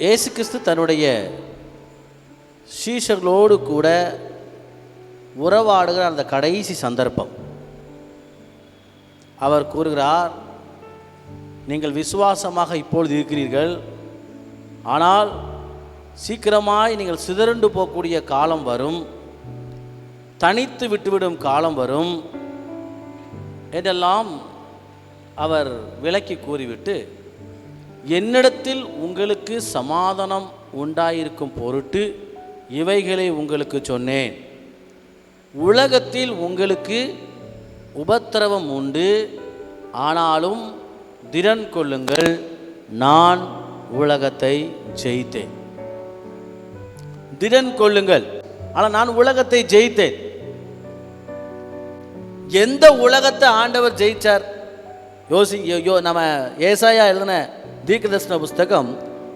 இயேசு கிறிஸ்து தன்னுடைய சீஷர்களோடு கூட உறவாடுகிற அந்த கடைசி சந்தர்ப்பம், அவர் கூறுகிறார், நீங்கள் விசுவாசமாக இப்பொழுது இருக்கிறீர்கள், ஆனால் சீக்கிரமாய் நீங்கள் சிதறுண்டு போகக்கூடிய காலம் வரும், தனித்து விட்டுவிடும் காலம் வரும் என்றெல்லாம் அவர் விளக்கி கூறிவிட்டு, என்னிடத்தில் உங்களுக்கு சமாதானம் உண்டாயிருக்கும் பொருட்டு இவைகளை உங்களுக்கு சொன்னேன். உலகத்தில் உங்களுக்கு உபத்திரவம் உண்டு, ஆனாலும் திடன் கொள்ளுங்கள், நான் உலகத்தை ஜெயித்தேன். திடன் கொள்ளுங்கள், ஆனால் நான் உலகத்தை ஜெயித்தேன். எந்த உலகத்தை ஆண்டவர் ஜெயிச்சார்? நம்ம ஏசாயா எழுதின தீர்க்கதரிசன புஸ்தகம்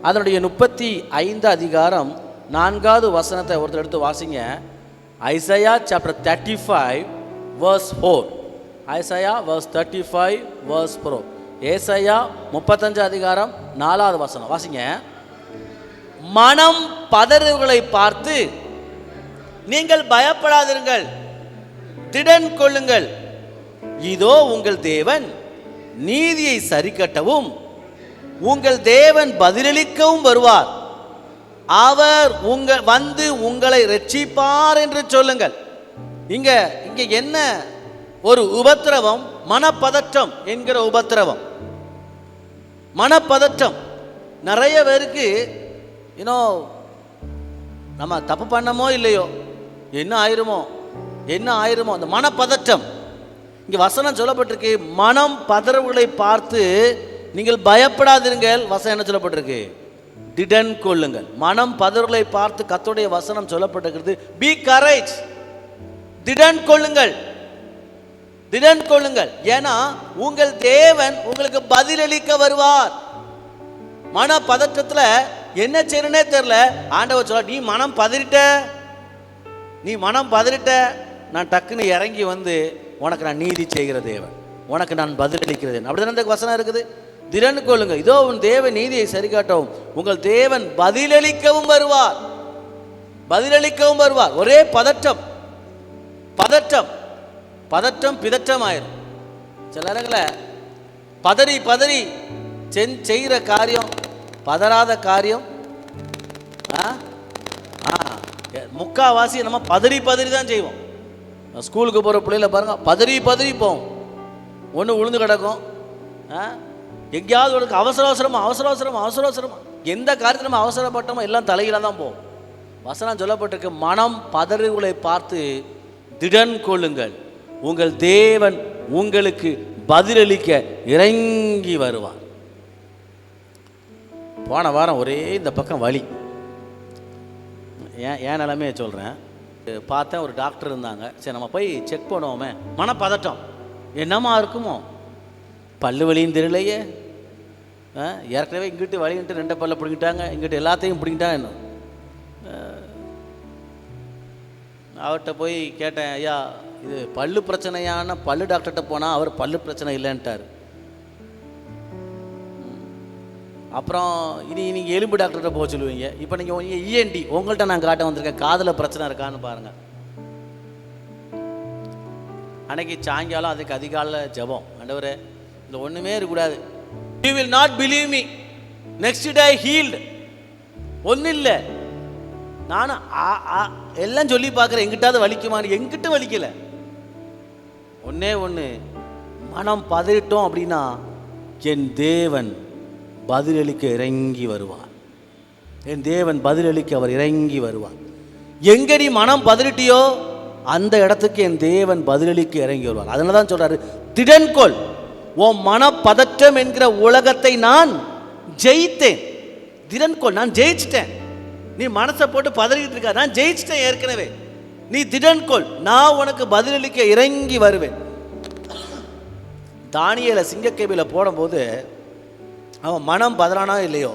அதனுடைய 35 அதிகாரம் 4வது வசனத்தை ஒருத்தர் எடுத்து வாசிங்க. Isaiah chapter 35 verse 4. Isaiah verse 35 verse 4. ஏசாயா 35 அதிகாரம் 4வது வசனம் வாசிங்க. மனம் பதறுகளை பார்த்து நீங்கள் பயப்படாதிருங்கள், திடன் கொள்ளுங்கள், இதோ உங்கள் தேவன் நீதியை சரிக்கட்டவும் உங்கள் தேவன் பதிலளிக்கவும் வருவார், அவர் வந்து உங்களை ரட்சிப்பார் என்று சொல்லுங்கள். இங்க என்ன ஒரு உபத்திரவம்? மனப்பதற்றம் என்கிற உபத்திரவம். மனப்பதற்றம் நிறைய பேருக்கு, நம்ம தப்பு பண்ணமோ இல்லையோ, என்ன ஆயிருமோ அந்த மனப்பதற்றம். இங்க வசனம் சொல்லப்பட்டிருக்கு, மனம் பதறுகளை பார்த்து நீங்கள் பயப்படாதிருங்கள். வசனம் என்ன சொல்லப்பட்டிருக்கு? திடன் கொள்ளுங்கள். மனம் பதறுகளை பார்த்து கர்த்தருடைய வசனம் சொல்லப்பட்டிருக்கிறது, பி கரேஜ், திடன் கொள்ளுங்கள், திடன் கொள்ளுங்கள். ஏன்னா உங்கள் தேவன் உங்களுக்கு பதிலளிக்க வருவார். மன பதற்றத்தில் என்ன செய்யணுன்னே தெரியல, ஆண்டவர் சொல்ல, நீ மனம் பதறிட்ட, நான் டக்குன்னு இறங்கி வந்து உனக்கு நான் நீதி செய்கிற தேவன், உனக்கு நான் பதிலளிக்கிறேன். அப்படிதான் அந்த வசனம் இருக்குது. திடன் கொள்ளுங்க, இதோ உன் தேவன் நீதியை சரிகாட்டவும் உங்கள் தேவன் பதிலளிக்கவும் வருவார், பதிலளிக்கவும் வருவார். ஒரே பதற்றம், பதற்றம் பதற்றம் பிதற்றம் ஆயிரும். சில நேரங்களில் பதறி பதறி செய்கிற காரியம், பதறாத காரியம் முக்காவாசி நம்ம பதறி பதறி தான் செய்வோம். ஸ்கூலுக்கு போகிற பிள்ளைகளை பாருங்க, பதறி பதறி போவோம். ஒன்று உளுந்து கிடக்கும், எங்கேயாவது ஒரு அவசர அவசரமாக எந்த காரியத்தில் நம்ம அவசரப்பட்டோமோ எல்லாம் தலையில தான் போவோம். வசனம் சொல்லப்பட்டிருக்கு, மனம் பதறுகளை பார்த்து திடன் கொள்ளுங்கள், உங்கள் தேவன் உங்களுக்கு பதிலளிக்க இறங்கி வருவார். போன வாரம் ஒரே இந்த பக்கம் வலி, ஏன் நிலைமையை சொல்கிறேன். பார்த்தேன், ஒரு டாக்டர் இருந்தாங்க. சரி நம்ம போய் செக் பண்ணுவோமே. மனப்பதட்டம் என்னமா இருக்குமோ, பல்லு வலியும் தெரியலையே, ஏற்கனவே இங்கிட்டு வலின்ட்டு 2 பல்ல பிடிங்கிட்டாங்க, இங்கிட்டு எல்லாத்தையும் பிடிங்கிட்டாங்க. என்ன அவர்கிட்ட போய் கேட்டேன், ஐயா இது பல்லு பிரச்சனையான பல்லு டாக்டர்கிட்ட போனால் அவர் பல்லு பிரச்சனை இல்லைன்ட்டார். அப்புறம் நீங்கள் எலும்பு டாக்டர்கிட்ட போக சொல்லுவீங்க. இப்போ நீங்கள் இஎன்டி உங்கள்கிட்ட நான் காட்ட வந்திருக்கேன், காதில் பிரச்சனை இருக்கான்னு பாருங்கள். அன்னைக்கு சாயங்காலம் அதுக்கு அதிகாலையில் ஜெபம், ஆண்டவரே இந்த ஒன்றுமே இருக்கக்கூடாது, you will not believe me, next day healed. ஒன்றும் இல்லை, நானும் எல்லாம் சொல்லி பார்க்குறேன், எங்கிட்டாவது வலிக்குமான்னு. எங்கிட்ட வலிக்கலை. ஒன்று மனம் பதறிட்டோம் அப்படின்னா என் தேவன் பதிலளிக்க இறங்கி வருவார். என் தேவன் பதிலளிக்க அவர் இறங்கி வருவார். எங்க நீ மனம் பதறிட்டியோ அந்த இடத்துக்கு என் தேவன் பதிலளிக்க இறங்கி வருவார். அதனால தான் சொல்றாரு, திடன்கொள், உன் மனப்பதற்றம் என்கிற உலகத்தை நான் ஜெயித்தேன். திடன்கொள், நான் ஜெயிச்சிட்டேன். நீ மனசை போட்டு பதறிக்கிட்டு இருக்க, நான் ஜெயிச்சிட்டேன் ஏற்கனவே. நீ திடன்கொள், நான் உனக்கு பதிலளிக்க இறங்கி வருவேன். தானியேலை சிங்கக்கேபில போடும்போது அவன் மனம் பதறானா இல்லையோ,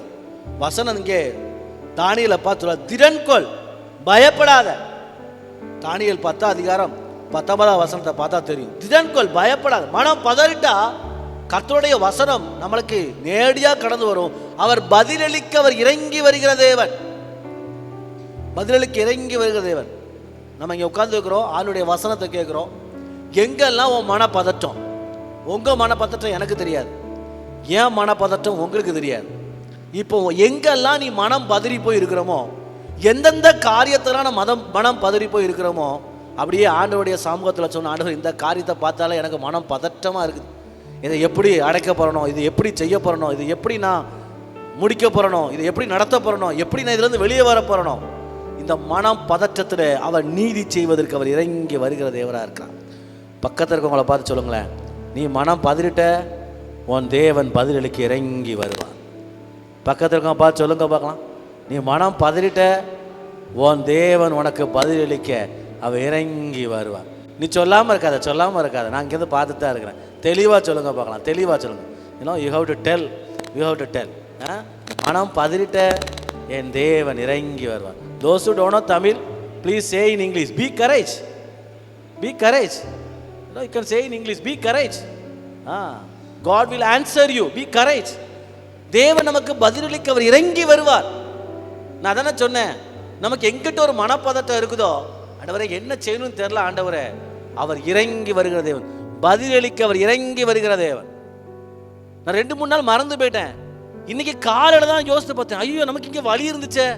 வசனம் இங்கே தானியேலை பார்த்து சொல்ல, திடன்கொள், பயப்படாத. தானியேல் 10 அதிகாரம் 19 வசனத்தை பார்த்தா தெரியும். திடன்கொள், பயப்படாத. மனம் பதறிட்டா கர்த்தருடைய வசனம் நம்மளுக்கு நேரடியா கடந்து வரும். அவர் பதிலளிக்க அவர் இறங்கி வருகிற தேவன், பதிலளிக்க இறங்கி வருகிற தேவன். நம்ம இங்கே உட்கார்ந்து இருக்கிறோம், ஆளுடைய வசனத்தை கேட்குறோம். எங்கெல்லாம் உன் மனப்பதற்றம், உங்கள் மனப்பதற்றம் எனக்கு தெரியாது, ஏன் மனப்பதற்றம் உங்களுக்கு தெரியாது. இப்போ எங்கெல்லாம் நீ மனம் பதறி போய் இருக்கிறோமோ, எந்தெந்த காரியத்திலான மனம் பதறி போய் இருக்கிறோமோ, அப்படியே ஆண்டவருடைய சமூகத்தில் சொன்ன, ஆண்டவர் இந்த காரியத்தை பார்த்தாலே எனக்கு மனம் பதற்றமாக இருக்குது, இதை எப்படி அடைக்க போகிறணும், இது எப்படி செய்ய போகிறணும், இது எப்படி நான் முடிக்க போகிறணும், இது எப்படி நடத்த போகிறணும், எப்படி நான் இதுலேருந்து வெளியே வர போகிறணும். இந்த மனம் பதற்றத்தில் அவர் நீதி செய்வதற்கு அவர் இறங்கி வருகிற தேவராக இருக்கிறார். பக்கத்தில் இருக்கவங்களை பார்த்து சொல்லுங்களேன், நீ மனம் பதறிட்ட, உன் தேவன் பதிலளிக்க இறங்கி வருவார். பக்கத்தில் இருக்கவங்க பார்த்து சொல்லுங்க பார்க்கலாம், நீ மனம் பதறிட்ட, உன் தேவன் உனக்கு பதிலளிக்க அவர் இறங்கி வருவார். நீ சொல்லாமல் இருக்காத, நான் இங்கேருந்து பார்த்துட்டு தான் இருக்கிறேன். தெளிவாக சொல்லுங்க பார்க்கலாம், தெளிவாக சொல்லுங்கள். You have to tell. மனம் பதறிட்ட, என் தேவன் இறங்கி வருவார். Those who don't know Tamil, please say in English, be courage. You can say in English, be courage. God will answer you, be courage. தேவன் நமக்கு பதிலளிக்க அவர் இறங்கி வருவார். நான் தானே சொன்னேன், நமக்கு எங்கிட்ட ஒரு மனப்பதட்டம் இருக்குதோ, ஆண்டவரே என்ன செய்யணும்னு தெரியல, ஆண்டவரே அவர் இறங்கி வருகிற தேவன், பதிலளிக்க அவர் இறங்கி வருகிற தேவன். நான் 2-3 நாள் மறந்து போயிட்டேன். இன்னைக்கு காலையில் தான் யோசித்து பார்த்தேன், ஐயோ நமக்கு இங்கே வழி இருந்துச்சே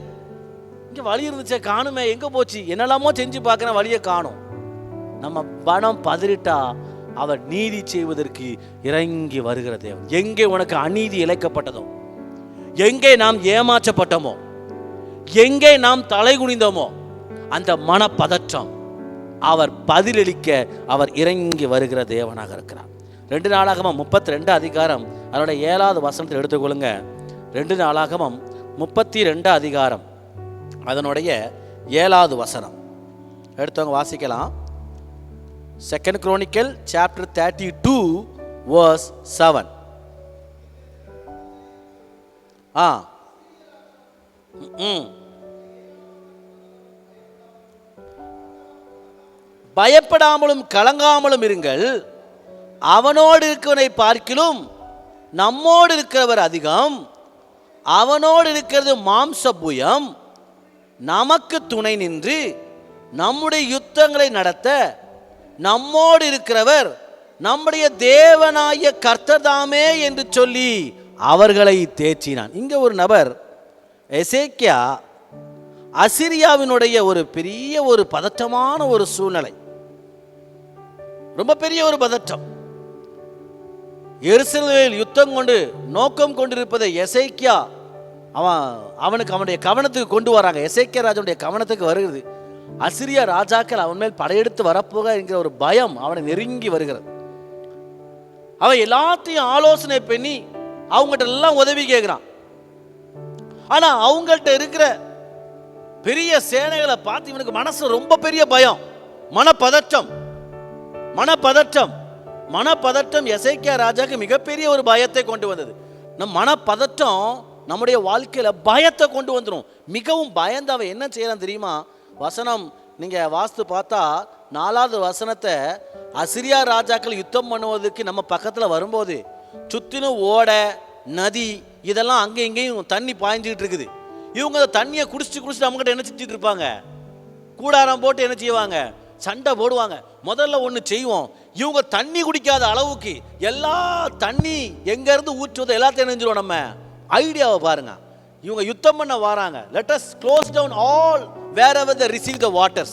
காணுமே, எங்கே போச்சு, என்னெல்லாமோ செஞ்சு பார்க்குறேன், வழியை காணும். நம்ம மனம் பதறிட்டா அவர் நீதி செய்வதற்கு இறங்கி வருகிற தேவன். எங்கே உனக்கு அநீதி இழைக்கப்பட்டதோ, எங்கே நாம் ஏமாற்றப்பட்டோமோ, எங்கே நாம் தலை குனிந்தோமோ, அந்த மனப்பதற்றம் அவர் பதிலளிக்க அவர் இறங்கி வருகிற தேவனாக இருக்கிறார். 2 நாளாகமம் 32 அதிகாரம் அதனுடைய 7வது வசனத்தில் எடுத்துக்கொள்ளுங்க. 2 நாளாகமம் 32 அதிகாரம் அதனுடைய 7வது வசனம் எடுத்தவங்க வாசிக்கலாம். 2 Chronicle chapter 32 verse 7. பயப்படாமலும் கலங்காமலும் இருங்கள், அவனோடு இருக்கிறவனை பார்க்கிலும் நம்மோடு இருக்கிறவர் அதிகம், அவனோடு இருக்கிறது மாம்சபுயம், நமக்கு துணை நின்று நம்முடைய யுத்தங்களை நடத்த நம்மோடு இருக்கிறவர் நம்முடைய தேவனாய கர்த்தர் தாமே என்று சொல்லி அவர்களை தேற்றினான். இங்கே ஒரு நபர், எசேக்கியா, அசிரியாவினுடைய ஒரு பெரிய ஒரு பதற்றமான ஒரு சூழ்நிலை, ரொம்ப பெரிய ஒரு பதற்றம். எருசலேமில் யுத்தம் கொண்டு நோக்கம் கொண்டிருப்பதை எசேக்கியா அவனுடைய கவனத்துக்கு கொண்டு வராங்க. எசேக்கியா ராஜனுடைய கவனத்துக்கு வருகிறது. அசிரியா ராஜாக்கள் அவன் மேல் படையெடுத்து வரப்போக என்கிற ஒரு பயம் அவனை நெருங்கி வருகிறது. அவன் எல்லாத்தையும் ஆலோசனை பண்ணி அவங்ககிட்ட எல்லாம் உதவி கேட்கிறான். ஆனா அவங்கள்ட்ட இருக்கிற பெரிய சேனைகளை பார்த்து இவனுக்கு மனசு ரொம்ப பெரிய பயம், மனப்பதற்றம் எசேக்கியா ராஜாக்கு மிகப்பெரிய ஒரு பயத்தை கொண்டு வந்தது. நம் மனப்பதற்றம் நம்முடைய வாழ்க்கையில பயத்தை கொண்டு வந்துடும். மிகவும் பயந்து அவன் என்ன செய்யறான் தெரியுமா? வசனம் நீங்க வாஸ்து பார்த்தா 4வது வசனத்தை, அசிரியா ராஜாக்கள் யுத்தம் பண்ணுவதற்கு நம்ம பக்கத்துல வரும்போது சுத்தினும் ஓட நதி இதெல்லாம் அங்கே இங்கேயும் தண்ணி பாய்ஞ்சிட்டு இருக்குது. இவங்க அந்த தண்ணியை குடிச்சிட்டு நம்மகிட்ட என்ன செஞ்சுட்டு இருப்பாங்க? கூடாரம் போட்டு என்ன செய்வாங்க? சண்டை போடுவாங்க. முதல்ல ஒன்று செய்வோம், இவங்க தண்ணி குடிக்காத அளவுக்கு எல்லா தண்ணி எங்கேருந்து ஊற்றுவதோ எல்லாத்தையும் நினைஞ்சிருவோம். நம்ம ஐடியாவை பாருங்க. இவங்க யுத்தம் பண்ண வராங்க. Let us close down all wherever they receive the waters.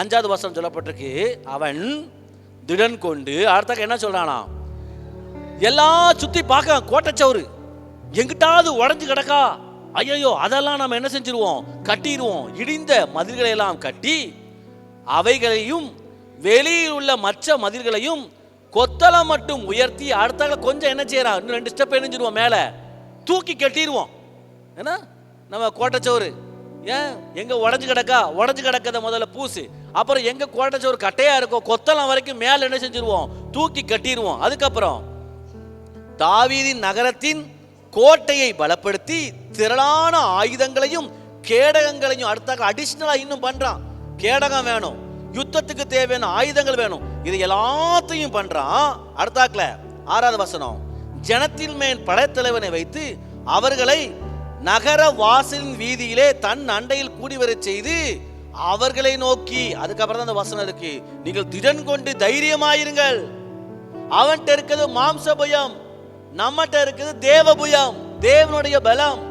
5வது வசனம் சொல்லப்பட்டிருக்கு, அவன் திடன் கொண்டு அடுத்த என்ன சொல்றானா, எல்லாம் சுத்தி பார்க்க கோட்டைச்சவரு எங்கிட்டாவது உடஞ்சு கிடக்கா, ஐயோ அதெல்லாம் நம்ம என்ன செஞ்சிருவோம்? கட்டிடுவோம். இடிந்த மதில்களை எல்லாம் கட்டி அவைகளையும் வெளியில் உள்ள மற்ற மதில்களையும் கொத்தளம் மட்டும் உயர்த்தி அடுத்த கொஞ்சம் என்ன செய்யறான், இன்னும் 2 ஸ்டெப் எணிஞ்சிருவோம், மேலே தூக்கி கட்டிடுவோம். ஏன்னா நம்ம கோட்டைச்சோறு ஏன் எங்க உடஞ்சு கிடக்கத முதல்ல பூசு, அப்புறம் எங்க கோட்டைச்சோறு கட்டையா இருக்கும் கொத்தளம் வரைக்கும் மேல என்ன செஞ்சிருவோம்? தூக்கி கட்டிடுவோம். அதுக்கப்புறம் தாவீதின் நகரத்தின் கோட்டையை பலப்படுத்தி திரளான ஆயுதங்களையும் கேடகங்களையும் அடுத்த அடிஷனலா இன்னும் பண்றான். கேடகம் வேணும், யுத்தத்துக்கு தேவையான ஆயுதங்கள் வேணும், இது எல்லாத்தையும் பண்றான். அடுத்தாக்குல 6வது வசனம், ஜனத்தின் மேல் படைத்தலைவனை வைத்து அவர்களை நகர வாசலின் வீதியிலே தன் அண்டையில் கூடி வரச் செய்து அவர்களை நோக்கி, அதுக்கப்புறம் தான் அந்த வசனம் இருக்கு, நீங்கள் திடன் கொண்டு தைரியமாயிருங்கள். அவன்கிட்ட இருக்கிறது மாம்ச பயம், நம்மகிட்ட இருக்குது தேவ பயம், தேவனுடைய பலம்.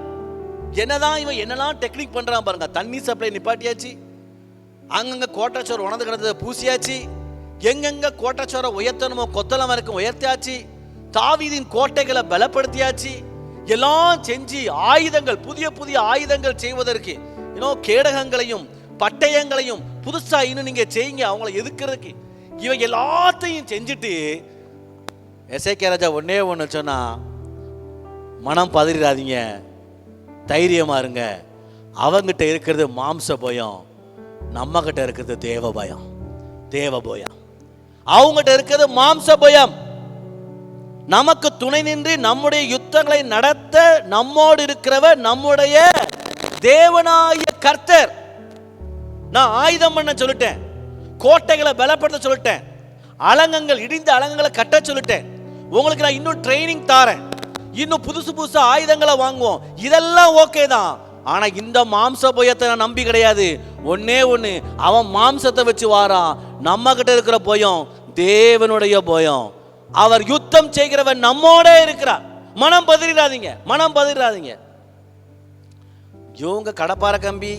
என்னதான் இவன் என்னெல்லாம் டெக்னிக் பண்றான் பாருங்க. தண்ணி சப்ளை நிப்பாட்டியாச்சு, அங்கங்க கோட்டச்சோர் உணர்ந்து கிடந்ததை பூசியாச்சு, எங்கெங்க கோட்டச்சோரை உயர்த்தணுமோ கொத்தளம் வரைக்கும் உயர்த்தியாச்சு, தாவீதின் கோட்டைகளை பலப்படுத்தியாச்சு, எல்லாம் செஞ்சு ஆயுதங்கள், புதிய புதிய ஆயுதங்கள் செய்வதற்கு கேடகங்களையும் பட்டயங்களையும் புதுசா இன்னும் நீங்க செய்யுங்க அவங்களை எதுக்குறதுக்கு, இவன் எல்லாத்தையும் செஞ்சுட்டு எசேக்கியா ராஜா ஒன்னே ஒன்று சொன்னா, மனம் பதறிடாதீங்க, தைரியமா இருங்க. அவங்கிட்ட இருக்கிறது மாம்ச பயம், நம்ம கிட்ட இருக்கிறது தேவ பயம், தேவ பயம். அவங்ககிட்ட இருக்கிறது மாம்ச பயம். நமக்கு துணை நின்று நம்முடைய யுத்தங்களை நடத்த நம்மோடு இருக்கிறவர் நம்முடைய தேவனாய கர்த்தர். நான் ஆயுதம் பண்ண சொல்லிட்டேன், கோட்டைகளை பலப்படுத்த சொல்லிட்டேன், அலங்கங்கள் இடிந்த அலங்கங்களை கட்ட சொல்லிட்டேன். உங்களுக்கு நான் இன்னும் ட்ரைனிங் தாரேன், இன்னும் புதுசு புதுசு ஆயுதங்களை வாங்குவோம், இதெல்லாம் ஓகே தான். ஆனா இந்த மாம்ச பயத்தை நான் நம்பி கிடையாது. ஒன்னே ஒண்ணு, அவன் மாம்சத்தை வச்சு வாரான். நம்ம கிட்ட இருக்கிற பயம் தேவனுடைய பயம். அவர் யுத்தம் செய்கிறவன் நம்மோட இருக்கிறார். மனம் பதறிடாதீங்க, மனம் பதறிடாதீங்க. இவங்க கடப்பார கம்பி,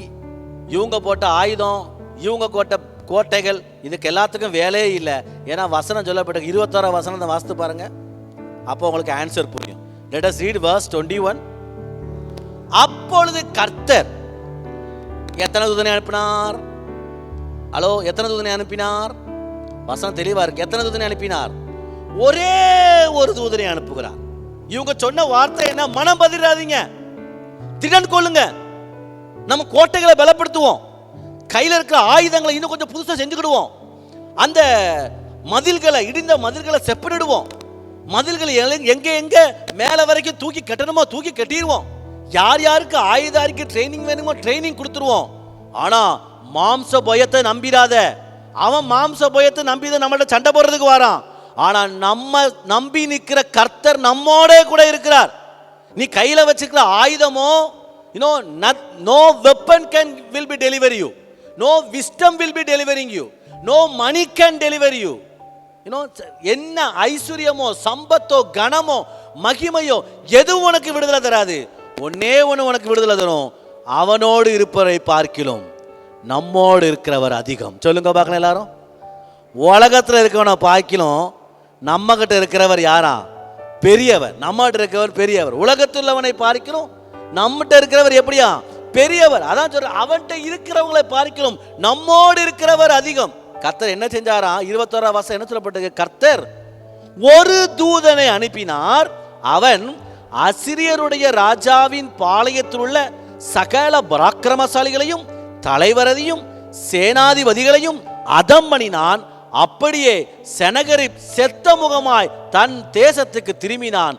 இவங்க போட்ட ஆயுதம், இவங்க கோட்டைகள், இதுக்கு எல்லாத்துக்கும் வேலையே இல்லை. ஏன்னா வசனம் சொல்லப்பட்ட 21 வசனத்தை வாசித்து பாருங்க, அப்போ உங்களுக்கு ஆன்சர் புரியும். Let us read verse 21. அப்பொழுது கர்த்தர் எத்தனை தூதனை அனுப்பினார்? ஹலோ, எத்தனை தூதனை அனுப்பினார்? வசனம் தெளிவா இருக்கு. எத்தனை தூதனை அனுப்பினார்? ஒரே ஒரு தூதனை அனுப்புகிறார். இவங்க சொன்ன வார்த்தை என்ன? மனம் பதறாதீங்க, திடன் கொள்ளுங்க, நம்ம கோட்டைகளை பலப்படுத்துவோம், கையில இருக்கிற ஆயுதங்களை இன்னும் கொஞ்சம் புதுசா செஞ்சுக்கிடுவோம், அந்த மதில்களை இடிந்த மதில்களை செப்பனிடுவோம், மதில்களை எங்க எங்க மேல வரைக்கும் தூக்கி கட்டணுமோ தூக்கி கட்டிடுவோம், யார் யாருக்கு ஆயுதாரிக்கு ட்ரைனிங் வேணுமோ ட்ரைனிங் கொடுத்துருவோம். ஆனா மாம்ச பயத்தை நம்பிடாத. அவன் மாம்ச பயத்தை நம்பிதான் நம்மள்ட்ட சண்டை போடுறதுக்கு வரான். ஆனா நம்ம நம்பி நிற்கிற கர்த்தர் நம்மோட கூட இருக்கிறார். நீ கையில வச்சுக்கிற ஆயுதமோ, no weapon will be deliver you, no wisdom will be delivering you, no money can deliver you. என்ன ஐஸ்வர்யமோ சம்பத்தோ கனமோ மகிமையோ எதுவும் உனக்கு விடுதலை தராது. ஒன்னே ஒன்று உனக்கு விடுதலை தரும், அவனோடு இருப்பவரை பார்க்கிலும் நம்மோடு இருக்கிறவர் அதிகம். சொல்லுங்க பார்க்கலாம் எல்லாரும். உலகத்தில் இருக்கிறவனை பார்க்கிலும் நம்ம கிட்ட இருக்கிறவர் யாரா? பெரியவர். நம்மகிட்ட இருக்கிறவர் பெரியவர். உலகத்தில் உள்ளவனை பார்க்கிறோம், நம்மகிட்ட இருக்கிறவர் எப்படியா? பெரியவர். அதான் சொல்ற, அவன்கிட்ட இருக்கிறவங்களை பார்க்கிறோம் நம்மோடு இருக்கிறவர் அதிகம். கர்த்தர் என்ன செஞ்சாரா? 21 வசனம் என்ன சொல்லப்பட்டது? கர்த்தர் ஒரு தூதனை அனுப்பினார், அவன் அசிரியருடைய ராஜாவின் பாளையத்தில் உள்ள சகல பராக்கிரமசாலிகளையும் தலைவரையும் சேனாதிபதிகளையும் அதம் பண்ணினான். அப்படியே செனகரிப் செத்த முகமாய் தன் தேசத்துக்கு திரும்பினான்.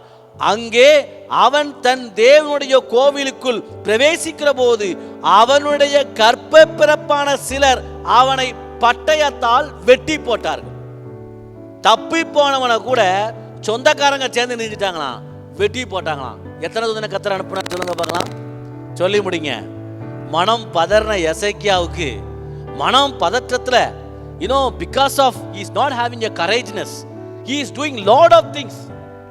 அங்கே அவன் தன் தேவனுடைய கோவிலுக்குள் பிரவேசிக்கிற போது அவனுடைய கற்ப பிறப்பான சிலர் அவனை பட்டயத்தால் வெட்டி போட்டார்கள். தப்பி போனவனை கூட சொந்தக்காரங்க சேர்ந்து நிறுத்திட்டாங்களாம், வெட்டி போட்டாங்களாம். எத்தனை தூதனை கர்த்தர் அனுப்புனார் சொல்லுங்க பார்க்கலாம், சொல்லி முடிங்க. மனம் பதறின எசேக்கியாவுக்கு மனம் பதற்றத்துல, because of he is not having a courageousness, he is doing lot of things.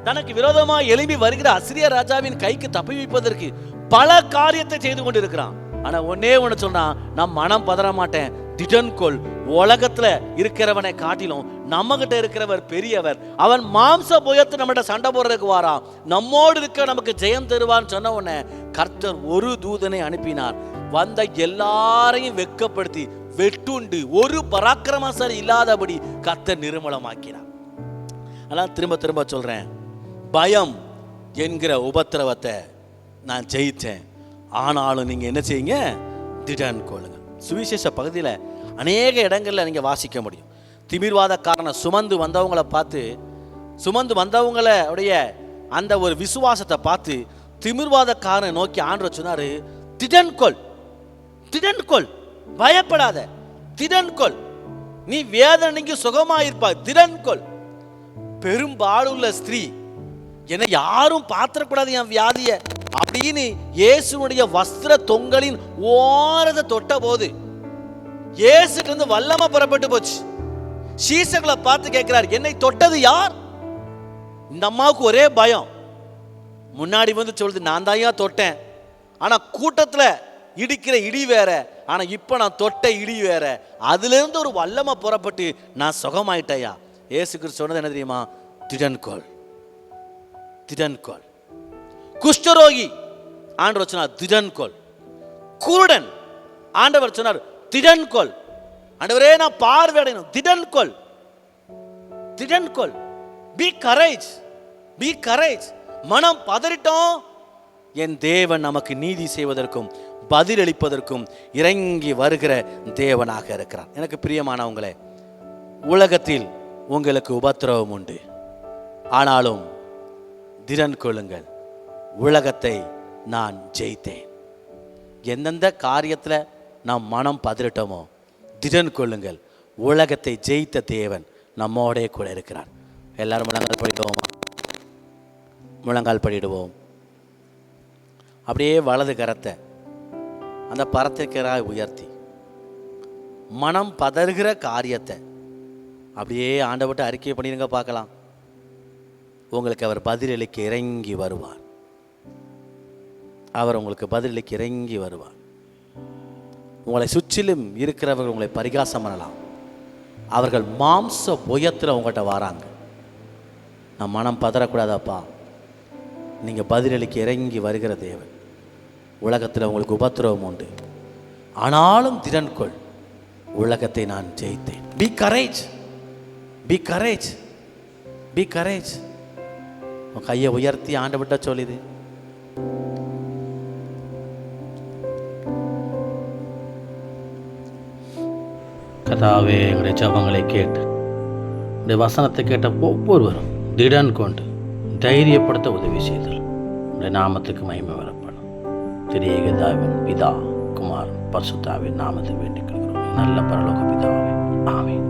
தனக்கு விரோதமாக எழும்பி வருகிற அசிரிய ராஜாவின் கைக்கு தப்பி வைப்பதற்கு பல காரியத்தை செய்து கொண்டிருக்கிறான். ஆனா ஒன்னே ஒன்று சொன்னான், நான் மனம் பதற மாட்டேன், திடன்கொள், உலகத்துல இருக்கிறவனை காட்டிலும் நம்ம கிட்ட இருக்கிறவர் பெரியவர், அவன் மாம்ச பயத்தை நம்மகிட்ட சண்டை போடுறதுக்கு வாரான், நம்மோடு இருக்க நமக்கு ஜெயம் தருவான்னு சொன்ன உடனே கர்த்தர் ஒரு தூதனை அனுப்பினார். வந்த எல்லாரையும் வெட்கப்படுத்தி வெட்டுண்டு ஒரு பராக்கிரமசாலி இல்லாதபடி கர்த்தர் நிர்மூலமாக்கினார். அதான் திரும்ப திரும்ப சொல்றேன், பயம் என்கிற உபத்திரவத்தை நான் ஜெயித்தேன். ஆனாலும் நீங்க என்ன செய்யுங்க? திடன் கொள்ளுங்க. சுவிசேஷ பகுதியில் அநேக இடங்கள்ல நீங்க வாசிக்க முடியும். திமிர்வாதக்காரனை சுமந்து வந்தவங்களை பார்த்து, சுமந்து வந்தவங்களுடைய அந்த ஒரு விசுவாசத்தை பார்த்து திமிர்வாதக்காரனை நோக்கி ஆண்டவர் சொன்னாரு, திடன்கொள், திடன்கொள், பயப்படாத, திடன்கொள், நீ வேதனைக்கு சுகமாயிருப்பாய், திடன்கொள். பெரும்பாலுள்ள ஸ்திரீ என்னை யாரும் பாத்திரக்கூடாது என் வியாதிய அப்படின்னு இயேசுனுடைய வஸ்திர தொங்கலின் ஓரத்தை தொட்ட போது இயேசுக்கு இருந்து வல்லமை புறப்பட்டு போச்சு. சீசர்களை பார்த்து கேட்கிறார், என்னை தொட்டது யார்? இந்த அம்மாவுக்கு ஒரே பயம். முன்னாடி வந்து சொல்லுது, நான் தான் தொட்டேன். ஆனா கூட்டத்துல இடிக்கிற இடி வேற, ஆனா இப்ப நான் தொட்ட இடி வேற. அதுல இருந்து ஒரு வல்லமை புறப்பட்டு நான் சுகமாயிட்டையா. இயேசு கிறிஸ்து சொன்னது என்ன தெரியுமா? திடன்கோள், திடன்கோள். குஷ்டரோகி ஆண்டவர் சொன்னார் திடன்கோள். குருடன் ஆண்டவர் சொன்னார் திடன்கோள். ஆண்டவரே நான் பார்வையடையணும், திடன்கோள், திடன்கோள். Be courage, be courage. மனம் பதறிட்டோம், என் தேவன் நமக்கு நீதி செய்வதற்கும் பதிலளிப்பதற்கும் இறங்கி வருகிற தேவனாக இருக்கிறார். எனக்கு பிரியமானவங்களே, உலகத்தில் உங்களுக்கு உபத்திரவம் உண்டு, ஆனாலும் திடன் கொள்ளுங்கள், உலகத்தை நான் ஜெயித்தேன். எந்தெந்த காரியத்தில் நாம் மனம் பதறிட்டோமோ திடன் கொள்ளுங்கள், உலகத்தை ஜெயித்த தேவன் நம்மோடே கூட இருக்கிறார். எல்லாரும் முழங்கால் படிடுவோமா? முழங்கால் படிடுவோம். அப்படியே வலது கரத்தை அந்த பரத்திற்கராய் உயர்த்தி மனம் பதறுகிற காரியத்தை அப்படியே ஆண்டவர்கிட்ட அறிக்கை பண்ணிடுங்க பார்க்கலாம். உங்களுக்கு அவர் பதிலளிக்க இறங்கி வருவார். அவர் உங்களுக்கு பதிலளிக்க இறங்கி வருவார். உங்களை சுற்றிலும் இருக்கிறவர்கள் உங்களை பரிகாசம் பண்ணலாம். அவர்கள் மாம்ச புயத்தில் உங்கள்கிட்ட வராங்க. நான் மனம் பதறக்கூடாதாப்பா, நீங்கள் பதிலளிக்க இறங்கி வருகிற தேவன். உலகத்தில் உங்களுக்கு உபத்திரவம் உண்டு, ஆனாலும் திறன்கொள், உலகத்தை நான் ஜெயித்தேன். Be courage, be courage, be courage. உன் கையை உயர்த்தி ஆண்டவர்கிட்ட சொல்லுது. கதாவே, எங்களுடைய ஜபங்களை கேட்டு இந்த வசனத்தை கேட்ட ஒவ்வொருவரும் திடன் கொண்டு தைரியப்படுத்த உதவி செய்தல். உடைய நாமத்துக்கு மகிமை வரப்படும். திரியேக தேவன் பிதா குமார் பரிசுத்தாவின் நாமத்தை வேண்டிக் கொள்கிறோம். நல்ல பரலோக பிதாவே, ஆமென்.